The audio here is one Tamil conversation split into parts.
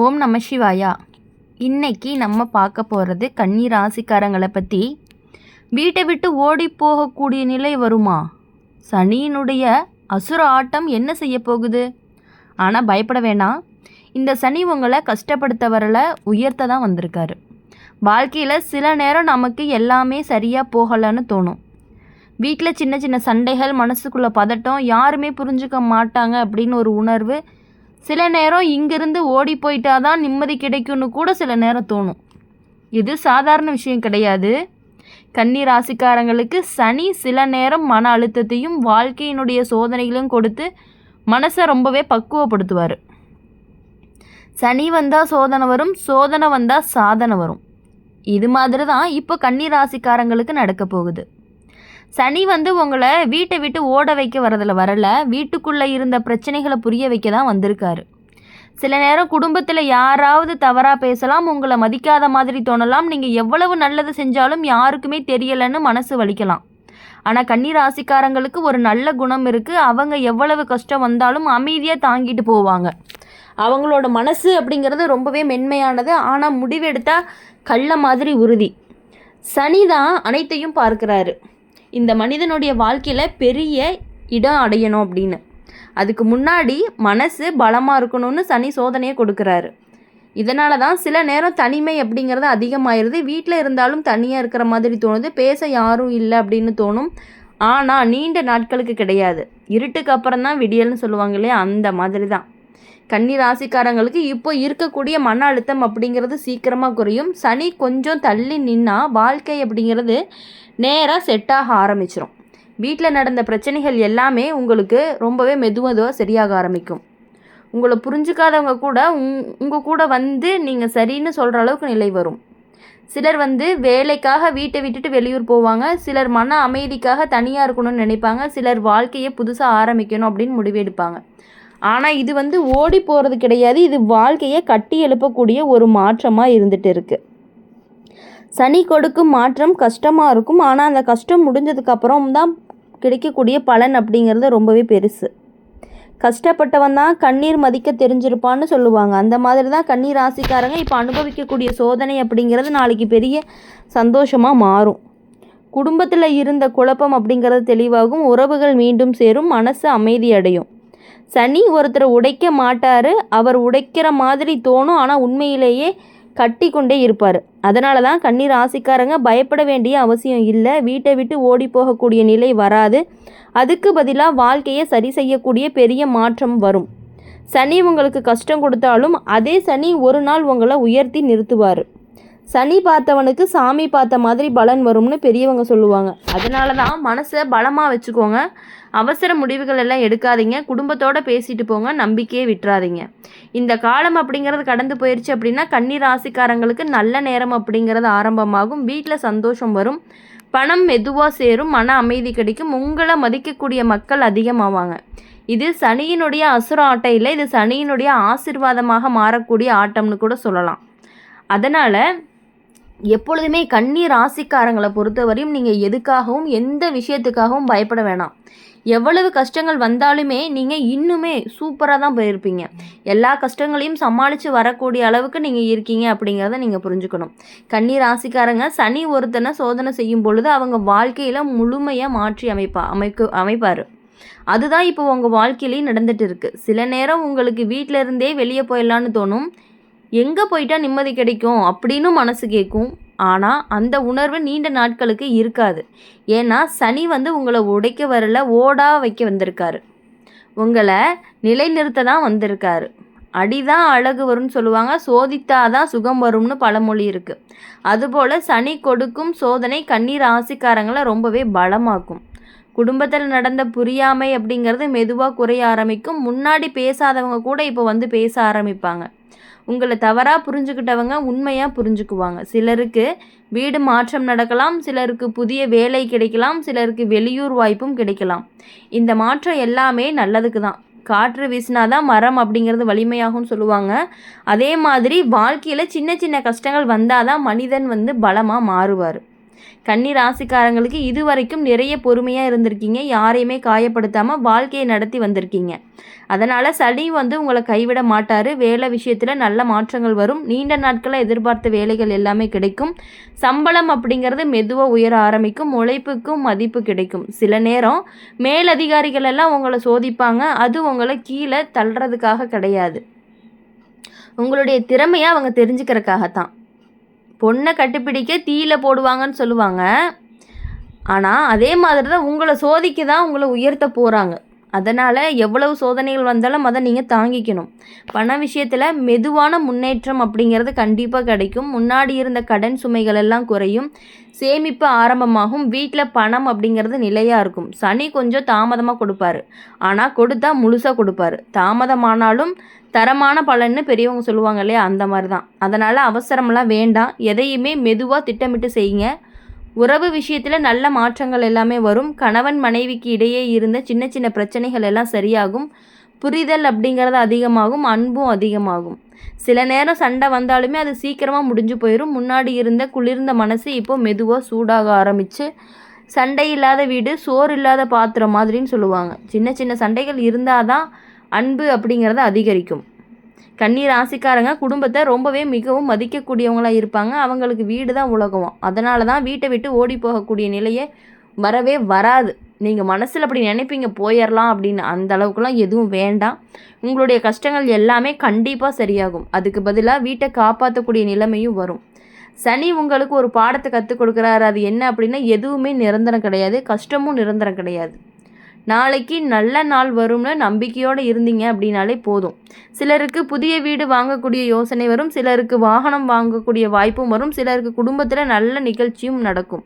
ஓம் நம சிவாயா. இன்னைக்கு நம்ம பார்க்க போகிறது கன்னி ராசிக்காரங்களை பற்றி. வீட்டை விட்டு ஓடி போகக்கூடிய நிலை வருமா? சனியினுடைய அசுர ஆட்டம் என்ன செய்ய போகுது? ஆனால் பயப்பட வேணாம். இந்த சனி உங்களை கஷ்டப்படுத்த வரல, உயர்த்த தான் வந்திருக்காரு. வாழ்க்கையில் சில நேரம் நமக்கு எல்லாமே சரியாக போகலைன்னு தோணும். வீட்டில் சின்ன சின்ன சண்டைகள், மனசுக்குள்ளே பதட்டம், யாருமே புரிஞ்சுக்க மாட்டாங்க அப்படின்னு ஒரு உணர்வு. சில நேரம் இங்கிருந்து ஓடி போயிட்டாதான் நிம்மதி கிடைக்கும்னு கூட சில நேரம் தோணும். இது சாதாரண விஷயம் கிடையாது. கன்னி ராசிக்காரங்களுக்கு சனி சில நேரம் மன அழுத்தத்தையும் வாழ்க்கையினுடைய சோதனைகளையும் கொடுத்து மனசை ரொம்பவே பக்குவப்படுத்துவார். சனி வந்தால் சோதனை வரும், சோதனை வந்தால் சாதனை வரும். இது மாதிரி தான் இப்போ கன்னி ராசிக்காரங்களுக்கு நடக்க போகுது. சனி உங்களை வீட்டை விட்டு ஓட வைக்க வரல, வீட்டுக்குள்ளே இருந்த பிரச்சனைகளை புரிய வைக்க தான் வந்திருக்காரு. சில நேரம் குடும்பத்தில் யாராவது தவறாக பேசலாம், உங்களை மதிக்காத மாதிரி தோணலாம். நீங்கள் எவ்வளவு நல்லது செஞ்சாலும் யாருக்குமே தெரியலைன்னு மனசு வலிக்கலாம். ஆனால் கன்னி ராசிக்காரங்களுக்கு ஒரு நல்ல குணம் இருக்குது. அவங்க எவ்வளவு கஷ்டம் வந்தாலும் அமைதியாக தாங்கிட்டு போவாங்க. அவங்களோட மனசு அப்படிங்கிறது ரொம்பவே மென்மையானது. ஆனால் முடிவெடுத்தால் கள்ள மாதிரி உறுதி. சனி தான் அனைத்தையும் பார்க்குறாரு. இந்த மனிதனுடைய வாழ்க்கையில் பெரிய இடம் அடையணும் அப்படின்னு, அதுக்கு முன்னாடி மனசு பலமாக இருக்கணும்னு சனி சோதனையை கொடுக்குறாரு. இதனால தான் சில நேரம் தனிமை அப்படிங்கிறது அதிகமாகிடுது. வீட்டில் இருந்தாலும் தனியாக இருக்கிற மாதிரி தோணுது, பேச யாரும் இல்லை அப்படின்னு தோணும். ஆனால் நீண்ட நாட்களுக்கு கிடையாது. இருட்டுக்கு அப்புறம் தான் விடியல்னு சொல்லுவாங்க இல்லையா, அந்த மாதிரி தான் கன்னி ராசிக்காரங்களுக்கு இப்போ இருக்கக்கூடிய மன அழுத்தம் அப்படிங்கிறது சீக்கிரமாக குறையும். சனி கொஞ்சம் தள்ளி நின்னா வாழ்க்கை அப்படிங்கிறது நேராக செட்டாக ஆரம்பிச்சிடும். வீட்டில் நடந்த பிரச்சனைகள் எல்லாமே உங்களுக்கு ரொம்பவே மெதுவாக சரியாக ஆரம்பிக்கும். உங்களை புரிஞ்சுக்காதவங்க கூட உங்கள் கூட நீங்கள் சரின்னு சொல்கிற அளவுக்கு நிலை வரும். சிலர் வேலைக்காக வீட்டை விட்டுட்டு வெளியூர் போவாங்க. சிலர் மன அமைதிக்காக தனியாக இருக்கணும்னு நினைப்பாங்க. சிலர் வாழ்க்கையை புதுசாக ஆரம்பிக்கணும் அப்படின்னு முடிவெடுப்பாங்க. ஆனால் இது ஓடி போகிறது கிடையாது. இது வாழ்க்கையை கட்டி எழுப்பக்கூடிய ஒரு மாற்றமாக இருந்துகிட்டு இருக்குது. சனி கொடுக்கும் மாற்றம் கஷ்டமாக இருக்கும். ஆனால் அந்த கஷ்டம் முடிஞ்சதுக்கப்புறம் தான் கிடைக்கக்கூடிய பலன் அப்படிங்கிறது ரொம்பவே பெருசு. கஷ்டப்பட்டவன் தான் கண்ணீர் மதிக்க தெரிஞ்சிருப்பான்னு சொல்லுவாங்க. அந்த மாதிரி தான் கன்னி ராசிக்காரங்க இப்போ அனுபவிக்கக்கூடிய சோதனை அப்படிங்கிறது நாளைக்கு பெரிய சந்தோஷமாக மாறும். குடும்பத்தில் இருந்த குழப்பம் அப்படிங்கிறது தெளிவாகும். உறவுகள் மீண்டும் சேரும், மனசு அமைதி அடையும். சனி ஒருத்தரை உடைக்க மாட்டார், அவர் உடைக்கிற மாதிரி தோணும். ஆனால் உண்மையிலேயே கட்டி கொண்டே இருப்பார். அதனால தான் கன்னி ராசிக்காரங்க பயப்பட வேண்டிய அவசியம் இல்லை. வீட்டை விட்டு ஓடி போகக்கூடிய நிலை வராது. அதுக்கு பதிலாக வாழ்க்கையை சரி செய்யக்கூடிய பெரிய மாற்றம் வரும். சனி உங்களுக்கு கஷ்டம் கொடுத்தாலும் அதே சனி ஒரு நாள் உங்களை உயர்த்தி நிறுத்துவார். சனி பார்த்தவனுக்கு சாமி பார்த்த மாதிரி பலன் வரும்னு பெரியவங்க சொல்லுவாங்க. அதனால தான் மனசை பலமாக வச்சுக்கோங்க. அவசர முடிவுகள் எல்லாம் எடுக்காதீங்க. குடும்பத்தோடு பேசிட்டு போங்க, நம்பிக்கையே விட்டுறாதீங்க. இந்த காலம் அப்படிங்கிறது கடந்து போயிடுச்சு அப்படின்னா கன்னி ராசிக்காரங்களுக்கு நல்ல நேரம் அப்படிங்கிறது ஆரம்பமாகும். வீட்டில் சந்தோஷம் வரும், பணம் மெதுவாக சேரும், மன அமைதி கிடைக்கும். உங்களை மதிக்கக்கூடிய மக்கள் அதிகமாவாங்க. இது சனியினுடைய அசுர ஆட்டம் இல்லை, இது சனியினுடைய ஆசீர்வாதமாக மாறக்கூடிய ஆட்டம்னு கூட சொல்லலாம். அதனால் எப்பொழுதுமே கன்னி ராசிக்காரங்களை பொறுத்தவரையும் நீங்கள் எதுக்காகவும் எந்த விஷயத்துக்காகவும் பயப்பட வேணாம். எவ்வளவு கஷ்டங்கள் வந்தாலுமே நீங்கள் இன்னுமே சூப்பராக தான் போயிருப்பீங்க. எல்லா கஷ்டங்களையும் சமாளித்து வரக்கூடிய அளவுக்கு நீங்கள் இருக்கீங்க அப்படிங்கிறத நீங்கள் புரிஞ்சுக்கணும். கன்னி ராசிக்காரங்க சனி ஒருத்தனை சோதனை செய்யும் பொழுது அவங்க வாழ்க்கையில் முழுமையாக மாற்றி அமைப்பார். அதுதான் இப்போ உங்கள் வாழ்க்கையிலையும் நடந்துட்டு இருக்குது. சில நேரம் உங்களுக்கு வீட்டில் இருந்தே வெளியே போயிடலான்னு தோணும். எங்கே போயிட்டா நிம்மதி கிடைக்கும் அப்படின்னு மனசு கேட்கும். ஆனால் அந்த உணர்வு நீண்ட நாட்களுக்கு இருக்காது. ஏன்னா சனி உங்களை உடைக்க வரல, ஓடா வைக்க வந்திருக்காரு. உங்களை நிலைநிறுத்த தான் வந்திருக்காரு. அடிதான் அழகு வரும்னு சொல்லுவாங்க, சோதித்தாதான் சுகம் வரும்னு பழமொழி இருக்குது. அதுபோல் சனி கொடுக்கும் சோதனை கன்னி ராசிக்காரங்களை ரொம்பவே பலமாக்கும். குடும்பத்தில் நடந்த புரியாமை அப்படிங்கிறது மெதுவாக குறைய ஆரம்பிக்கும். முன்னாடி பேசாதவங்க கூட இப்போ பேச ஆரம்பிப்பாங்க. உங்களை தவறாக புரிஞ்சுக்கிட்டவங்க உண்மையாக புரிஞ்சுக்குவாங்க. சிலருக்கு வீடு மாற்றம் நடக்கலாம், சிலருக்கு புதிய வேலை கிடைக்கலாம், சிலருக்கு வெளியூர் வாய்ப்பும் கிடைக்கலாம். இந்த மாற்றம் எல்லாமே நல்லதுக்கு தான். காற்று வீசினாதான் மரம் அப்படிங்கிறது வலிமையாகும்னு சொல்லுவாங்க. அதே மாதிரி வாழ்க்கையில் சின்ன சின்ன கஷ்டங்கள் வந்தால் தான் மனிதன் பலமாக மாறுவார். கன்னி ராசிக்காரங்களுக்கு இது வரைக்கும் நிறைய பொறுமையாக இருந்திருக்கீங்க, யாரையுமே காயப்படுத்தாமல் வாழ்க்கையை நடத்தி வந்திருக்கீங்க. அதனால் சனி உங்களை கைவிட மாட்டார். வேலை விஷயத்தில் நல்ல மாற்றங்கள் வரும். நீண்ட நாட்களில் எதிர்பார்த்த வேலைகள் எல்லாமே கிடைக்கும். சம்பளம் அப்படிங்கிறது மெதுவாக உயர ஆரம்பிக்கும். உழைப்புக்கும் மதிப்பு கிடைக்கும். சில நேரம் மேலதிகாரிகள் எல்லாம் உங்களை சோதிப்பாங்க. அது உங்களை கீழே தள்ளுறதுக்காக கிடையாது, உங்களுடைய திறமையை அவங்க தெரிஞ்சுக்கிறதுக்காகத்தான். பொண்ணை கட்டுப்பிடிக்க தீயில போடுவாங்கன்னு சொல்லுவாங்க. ஆனால் அதே மாதிரி தான் உங்களை சோதிக்க தான் உங்களை உயர்த்த போகிறாங்க. அதனால் எவ்வளவு சோதனைகள் வந்தாலும் அதை நீங்கள் தாங்கிக்கணும். பண விஷயத்தில் மெதுவான முன்னேற்றம் அப்படிங்கிறது கண்டிப்பாக கிடைக்கும். முன்னாடி இருந்த கடன் சுமைகள் எல்லாம் குறையும். சேமிப்பு ஆரம்பமாகும். வீட்டில் பணம் அப்படிங்கிறது நிலையாக இருக்கும். சனி கொஞ்சம் தாமதமாக கொடுப்பாரு, ஆனால் கொடுத்தா முழுசாக கொடுப்பாரு. தாமதமானாலும் தரமான பலன்னு பெரியவங்க சொல்லுவாங்க இல்லையா, அந்த மாதிரி தான். அதனால் அவசரமெல்லாம் வேண்டாம். எதையுமே மெதுவாக திட்டமிட்டு செய்யுங்க. உறவு விஷயத்தில் நல்ல மாற்றங்கள் எல்லாமே வரும். கணவன் மனைவிக்கு இடையே இருந்த சின்ன சின்ன பிரச்சனைகள் எல்லாம் சரியாகும். புரிதல் அப்படிங்கிறது அதிகமாகும். அன்பும் அதிகமாகும். சில நேரம் சண்டை வந்தாலுமே அது சீக்கிரமாக முடிஞ்சு போயிடும். முன்னாடி இருந்த குளிர்ந்த மனசு இப்போ மெதுவாக சூடாக ஆரம்பித்து, சண்டை இல்லாத வீடு சோறு இல்லாத பாத்திரம் மாதிரின்னு சொல்லுவாங்க. சின்ன சின்ன சண்டைகள் இருந்தால் தான் அன்பு அப்படிங்கிறது அதிகரிக்கும். கன்னி ராசிக்காரங்க குடும்பத்தை ரொம்பவே மிகவும் மதிக்கக்கூடியவங்களாக இருப்பாங்க. அவங்களுக்கு வீடு தான் உலகம். அதனால தான் வீட்டை விட்டு ஓடி போகக்கூடிய நிலையே வரவே வராது. நீங்கள் மனசில் அப்படி நினைப்பீங்க போயிடலாம் அப்படின்னு, அந்த அளவுக்குலாம் எதுவும் வேண்டாம். உங்களுடைய கஷ்டங்கள் எல்லாமே கண்டிப்பாக சரியாகும். அதுக்கு பதிலாக வீட்டை காப்பாற்றக்கூடிய நிலைமையும் வரும். சனி உங்களுக்கு ஒரு பாடத்தை கற்றுக் கொடுக்குறாரு. அது என்ன அப்படின்னா, எதுவுமே நிரந்தரம் கிடையாது, கஷ்டமும் நிரந்தரம் கிடையாது. நாளைக்கு நல்ல நாள் வரும்னு நம்பிக்கையோடு இருந்தீங்க அப்படின்னாலே போதும். சிலருக்கு புதிய வீடு வாங்கக்கூடிய யோசனை வரும். சிலருக்கு வாகனம் வாங்கக்கூடிய வாய்ப்பும் வரும். சிலருக்கு குடும்பத்தில் நல்ல நிகழ்ச்சியும் நடக்கும்.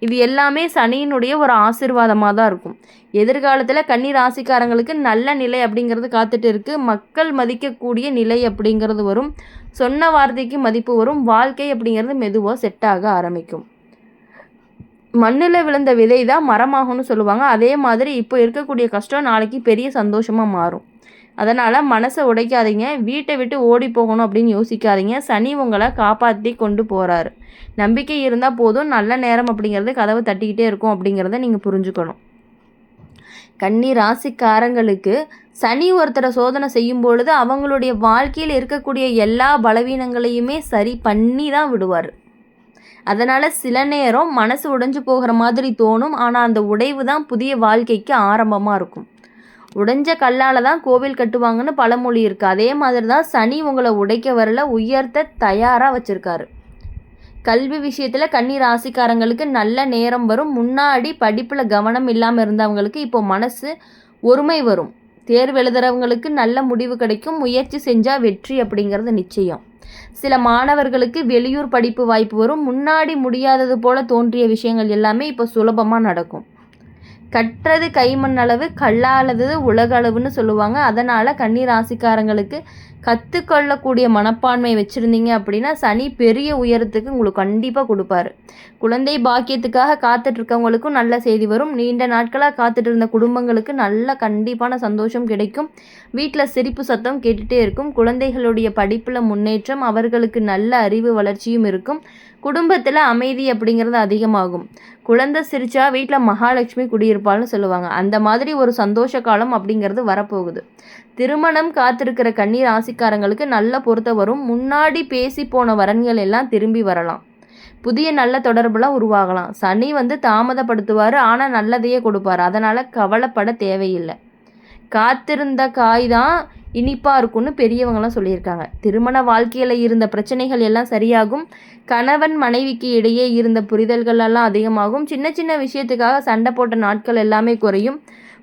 இது எல்லாமே சனியினுடைய ஒரு ஆசீர்வாதமாக தான் இருக்கும். எதிர்காலத்தில் கன்னி ராசிக்காரங்களுக்கு நல்ல நிலை அப்படிங்கிறது காத்துட்டு இருக்குது. மக்கள் மதிக்கக்கூடிய நிலை அப்படிங்கிறது வரும். சொன்ன வார்த்தைக்கு மதிப்பு வரும். வாழ்க்கை அப்படிங்கிறது மெதுவாக செட் ஆக ஆரம்பிக்கும். மண்ணில் விழுந்த விதை தான் மரமாகும்னு சொல்லுவாங்க. அதே மாதிரி இப்போ இருக்கக்கூடிய கஷ்டம் நாளைக்கு பெரிய சந்தோஷமாக மாறும். அதனால் மனசை உடைக்காதீங்க. வீட்டை விட்டு ஓடி போகணும் அப்படின்னு யோசிக்காதீங்க. சனி உங்களை காப்பாற்றி கொண்டு போகிறாரு. நம்பிக்கை இருந்தால் போதும். நல்ல நேரம் அப்படிங்கிறது கதவை தட்டிக்கிட்டே இருக்கும் அப்படிங்கிறத நீங்கள் புரிஞ்சுக்கணும். கன்னி ராசிக்காரங்களுக்கு சனி ஒருத்தரை சோதனை செய்யும் பொழுது அவங்களுடைய வாழ்க்கையில் இருக்கக்கூடிய எல்லா பலவீனங்களையுமே சரி பண்ணி தான் விடுவார். அதனால் சில நேரம் மனசு உடைஞ்சு போகிற மாதிரி தோணும். ஆனால் அந்த உடைவு தான் புதிய வாழ்க்கைக்கு ஆரம்பமாக இருக்கும். உடைஞ்ச கல்லால் தான் கோவில் கட்டுவாங்கன்னு பழமொழி இருக்குது. அதே மாதிரி தான் சனி உங்களை உடைக்க வரல, உயர்த்த தயாராக வச்சுருக்காரு. கல்வி விஷயத்தில் கன்னி ராசிக்காரங்களுக்கு நல்ல நேரம் வரும். முன்னாடி படிப்பில் கவனம் இல்லாமல் இருந்தவங்களுக்கு இப்போ மனசு ஒருமை வரும். தேர்வு எழுதுறவங்களுக்கு நல்ல முடிவு கிடைக்கும். முயற்சி செஞ்சால் வெற்றி அப்படிங்கிறது நிச்சயம். சில மாணவர்களுக்கு வெளியூர் படிப்பு வாய்ப்பு வரும். முன்னாடி முடியாதது போல தோன்றிய விஷயங்கள் எல்லாமே இப்போ சுலபமாக நடக்கும். கற்றது கைமண் அளவு, கல்லாதது உலக அளவுன்னு சொல்லுவாங்க. அதனால் கன்னி ராசிக்காரங்களுக்கு கற்றுக்கொள்ளக்கூடிய மனப்பான்மை வச்சுருந்தீங்க அப்படின்னா சனி பெரிய உயரத்துக்கு உங்களுக்கு கண்டிப்பாக கொடுப்பாரு. குழந்தை பாக்கியத்துக்காக காத்துட்ருக்கவங்களுக்கும் நல்ல செய்தி வரும். நீண்ட நாட்களாக காத்துட்டு இருந்த குடும்பங்களுக்கு நல்ல கண்டிப்பான சந்தோஷம் கிடைக்கும். வீட்டில் சிரிப்பு சத்தம் கேட்டுகிட்டே இருக்கும். குழந்தைகளுடைய படிப்பில் முன்னேற்றம், அவர்களுக்கு நல்ல அறிவு வளர்ச்சியும் இருக்கும். குடும்பத்தில் அமைதி அப்படிங்கிறது அதிகமாகும். குழந்தை சிரிச்சா வீட்டில் மகாலட்சுமி குடியிருப்பாள்னு சொல்லுவாங்க. அந்த மாதிரி ஒரு சந்தோஷ காலம் அப்படிங்கிறது வரப்போகுது. திருமணம் காத்திருக்கிற கன்னி ராசிக்காரங்களுக்கு நல்ல பொருத்த வரும். முன்னாடி பேசி போன வரன்கள் எல்லாம் திரும்பி வரலாம். புதிய நல்ல தொடர்புலாம் உருவாகலாம். சனி தாமதப்படுத்துவார், ஆனால் நல்லதையே கொடுப்பார். அதனால் கவலைப்பட தேவையில்லை. காத்திருந்த காய் தான் இனிப்பாக இருக்கும்னு பெரியவங்களாம் சொல்லியிருக்காங்க. திருமண வாழ்க்கையில் இருந்த பிரச்சனைகள் எல்லாம் சரியாகும். கணவன் மனைவிக்கு இடையே இருந்த புரிதல்கள் எல்லாம் அதிகமாகும். சின்ன சின்ன விஷயத்துக்காக சண்டை போட்ட நாட்கள் எல்லாமே குறையும்.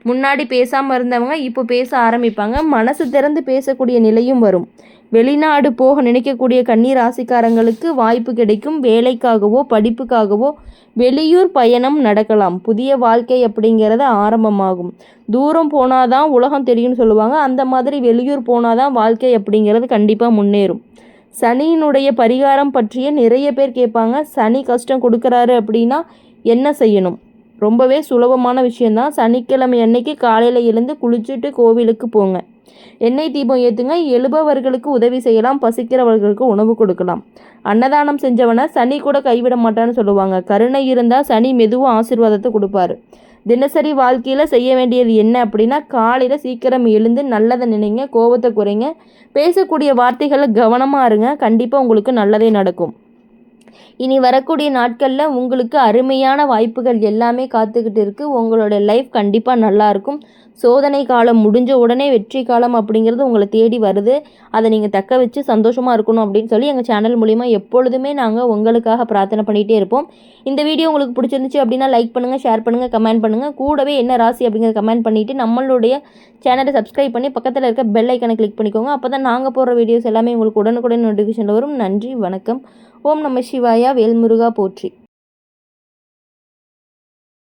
முன்னாடி பேசாமல் இருந்தவங்க இப்போ பேச ஆரம்பிப்பாங்க. மனசு திறந்து பேசக்கூடிய நிலையும் வரும். வெளிநாடு போக நினைக்கக்கூடிய கன்னி ராசிக்காரங்களுக்கு வாய்ப்பு கிடைக்கும். வேலைக்காகவோ படிப்புக்காகவோ வெளியூர் பயணம் நடக்கலாம். புதிய வாழ்க்கை அப்படிங்கிறது ஆரம்பமாகும். தூரம் போனாதான் உலகம் தெரியும்னு சொல்லுவாங்க. அந்த மாதிரி வெளியூர் போனாதான் வாழ்க்கை அப்படிங்கிறது கண்டிப்பாக முன்னேறும். சனியினுடைய பரிகாரம் பற்றிய நிறைய பேர் கேட்பாங்க. சனி கஷ்டம் கொடுக்குறாரு அப்படின்னா என்ன செய்யணும்? ரொம்பவே சுலபமான விஷயந்தான். சனிக்கிழமை அன்னைக்கு காலையில் எழுந்து குளிச்சுட்டு கோவிலுக்கு போங்க. எண்ணெய் தீபம் ஏற்றுங்க. எழுபவர்களுக்கு உதவி செய்யலாம். பசிக்கிறவர்களுக்கு உணவு கொடுக்கலாம். அன்னதானம் செஞ்சவனை சனி கூட கைவிட மாட்டான்னு சொல்லுவாங்க. கருணை இருந்தால் சனி மெதுவாக ஆசீர்வாதத்தை கொடுப்பாரு. தினசரி வாழ்க்கையில் செய்ய வேண்டியது என்ன அப்படின்னா, காலையில் சீக்கிரம் எழுந்து நல்லதை நினைங்க, கோபத்தை குறைங்க, பேசக்கூடிய வார்த்தைகளில் கவனமாக இருங்க. கண்டிப்பாக உங்களுக்கு நல்லதே நடக்கும். இனி வரக்கூடிய நாட்களில் உங்களுக்கு அருமையான வாய்ப்புகள் எல்லாமே காத்துக்கிட்டு இருக்குது. உங்களோட லைஃப் கண்டிப்பாக நல்லாயிருக்கும். சோதனை காலம் முடிஞ்ச உடனே வெற்றி காலம் அப்படிங்கிறது உங்களை தேடி வருது. அதை நீங்கள் தக்க வச்சு சந்தோஷமாக இருக்கணும் அப்படின்னு சொல்லி எங்கள் சேனல் மூலிமா எப்பொழுதுமே நாங்கள் உங்களுக்காக பிரார்த்தனை பண்ணிகிட்டே இருப்போம். இந்த வீடியோ உங்களுக்கு பிடிச்சிருந்துச்சு அப்படின்னா லைக் பண்ணுங்கள், ஷேர் பண்ணுங்கள், கமெண்ட் பண்ணுங்கள். கூடவே என்ன ராசி அப்படிங்கிறத கமெண்ட் பண்ணிவிட்டு நம்மளுடைய சேனலை சப்ஸ்கிரைப் பண்ணி பக்கத்தில் இருக்க பெல் ஐக்கனை கிளிக் பண்ணிக்கோங்க. அப்போ தான் நாங்கள் போடுற வீடியோஸ் எல்லாமே உங்களுக்கு உடனுக்குடன் நோட்டிஃபிகேஷனில் வரும். நன்றி, வணக்கம். ஓம் நம சிவாயா. வேல்முருகா போற்றி.